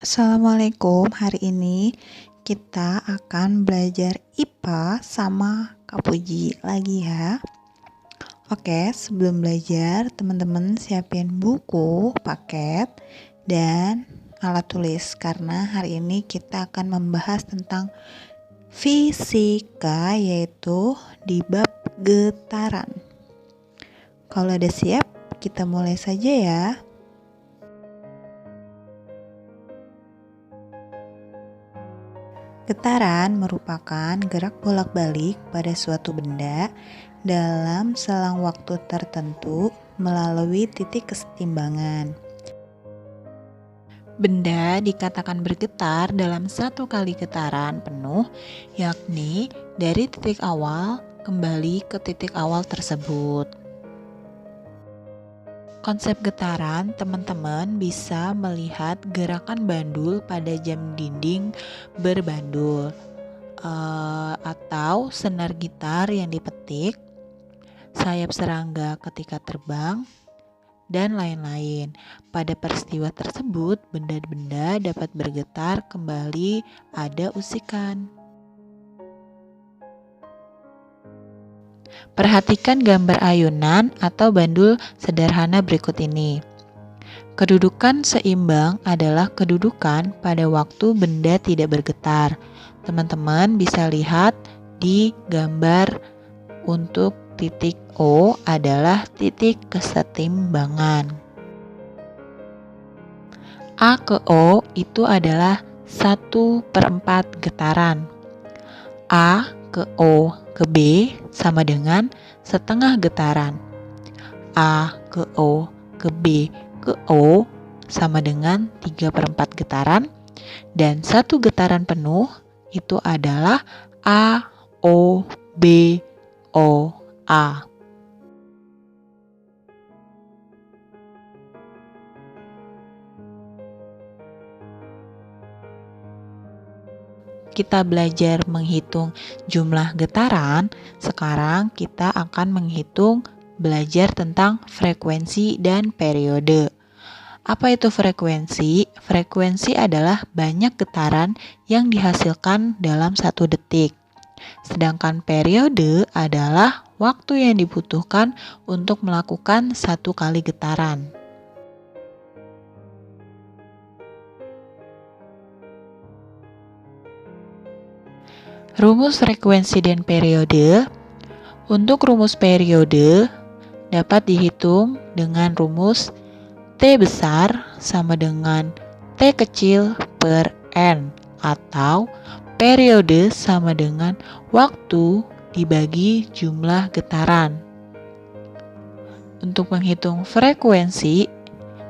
Assalamualaikum, hari ini kita akan belajar IPA sama Kak Puji lagi ya. Oke, sebelum belajar teman-teman siapin buku, paket, dan alat tulis karena hari ini kita akan membahas tentang fisika yaitu di bab getaran. Kalau udah siap, kita mulai saja ya. Getaran merupakan gerak bolak-balik pada suatu benda dalam selang waktu tertentu melalui titik kesetimbangan. Benda dikatakan bergetar dalam satu kali getaran penuh, yakni dari titik awal kembali ke titik awal tersebut. Konsep getaran, teman-teman bisa melihat gerakan bandul pada jam dinding berbandul, atau senar gitar yang dipetik, sayap serangga ketika terbang, dan lain-lain. Pada peristiwa tersebut, benda-benda dapat bergetar kembali, ada usikan. Perhatikan gambar ayunan atau bandul sederhana berikut ini. Kedudukan seimbang adalah kedudukan pada waktu benda tidak bergetar. Teman-teman bisa lihat di gambar untuk titik O adalah titik kesetimbangan. A ke O itu adalah 1/4 getaran. A ke O ke B sama dengan setengah getaran. A ke O ke B ke O sama dengan 3/4 getaran. Dan satu getaran penuh itu adalah A, O, B, O, A. Kita belajar menghitung jumlah getaran, sekarang kita akan belajar tentang frekuensi dan periode. Apa itu frekuensi? Frekuensi adalah banyak getaran yang dihasilkan dalam 1 detik. Sedangkan periode adalah waktu yang dibutuhkan untuk melakukan 1 kali getaran. Rumus frekuensi dan periode. Untuk rumus periode dapat dihitung dengan rumus T besar sama dengan T kecil per N, atau periode sama dengan waktu dibagi jumlah getaran. Untuk menghitung frekuensi,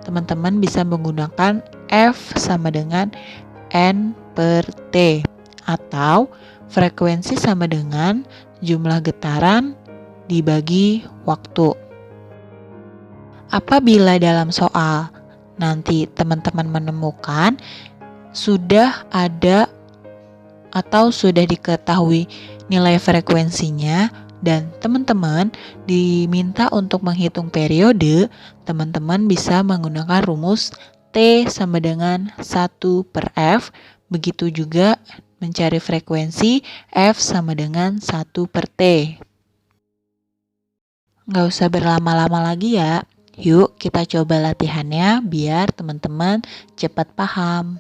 teman-teman bisa menggunakan F sama dengan N per T, atau frekuensi sama dengan jumlah getaran dibagi waktu. Apabila dalam soal nanti teman-teman menemukan sudah ada atau sudah diketahui nilai frekuensinya dan teman-teman diminta untuk menghitung periode, teman-teman bisa menggunakan rumus T sama dengan 1/F. Begitu juga mencari frekuensi, F sama dengan 1/T. Nggak usah berlama-lama lagi ya. Yuk kita coba latihannya biar teman-teman cepat paham.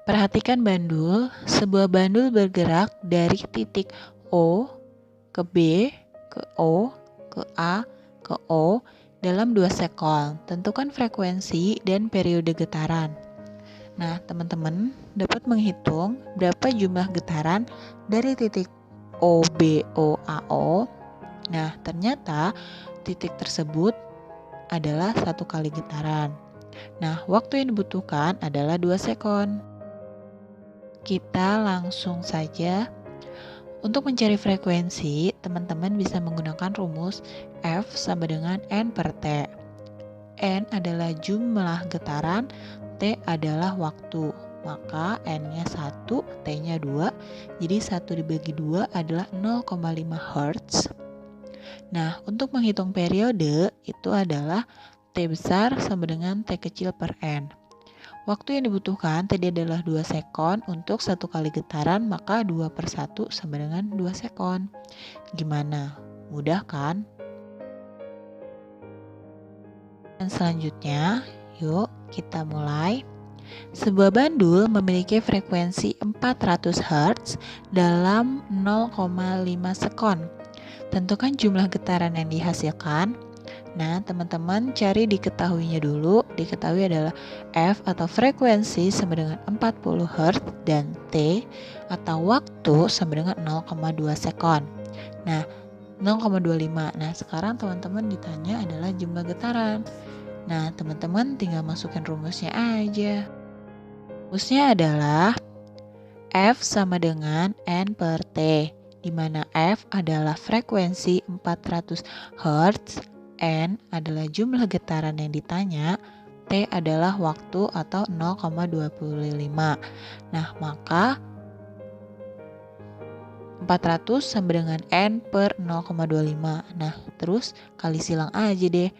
Perhatikan bandul. Sebuah bandul bergerak dari titik O ke B, ke O, ke A, ke O dalam 2 sekon. Tentukan frekuensi dan periode getaran. Nah, teman-teman dapat menghitung berapa jumlah getaran dari titik O, B, O, A, O. Nah, ternyata titik tersebut adalah 1 kali getaran. Nah, waktu yang dibutuhkan adalah 2 sekon. Kita langsung saja. Untuk mencari frekuensi, teman-teman bisa menggunakan rumus F sama dengan N per T. N adalah jumlah getaran, T adalah waktu. Maka N-nya 1, T-nya 2. Jadi 1 dibagi 2 adalah 0,5 Hz. Nah, untuk menghitung periode itu adalah T besar sama dengan T kecil per N. Waktu yang dibutuhkan tadi adalah 2 sekon untuk 1 kali getaran, maka 2 per 1 sama dengan 2 sekon. Gimana? Mudah kan? Dan selanjutnya, yuk kita mulai. Sebuah bandul memiliki frekuensi 400 Hz dalam 0,5 sekon. Tentukan jumlah getaran yang dihasilkan. Nah, teman-teman cari diketahuinya dulu. Diketahui adalah F atau frekuensi sama dengan 40 Hz dan T atau waktu sama dengan 0,2 sekon. Nah, 0,25. Nah, sekarang teman-teman ditanya adalah jumlah getaran. Nah, teman-teman tinggal masukkan rumusnya aja. Rumusnya adalah F sama dengan N per T, di mana F adalah frekuensi 400 Hz, N adalah jumlah getaran yang ditanya, T adalah waktu atau 0,25. Nah, maka 400 sama dengan N per 0,25. Nah, terus kali silang aja deh.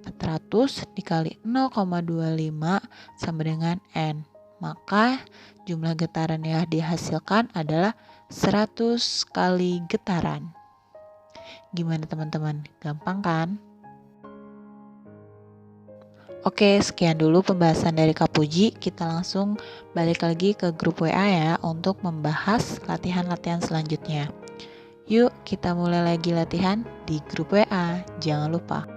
400 dikali 0,25 sama dengan N. Maka jumlah getaran yang dihasilkan adalah 100 kali getaran. Gimana teman-teman? Gampang kan? Oke, sekian dulu pembahasan dari Kak Puji. Kita langsung balik lagi ke grup WA ya untuk membahas latihan-latihan selanjutnya. Yuk, kita mulai lagi latihan di grup WA. Jangan lupa.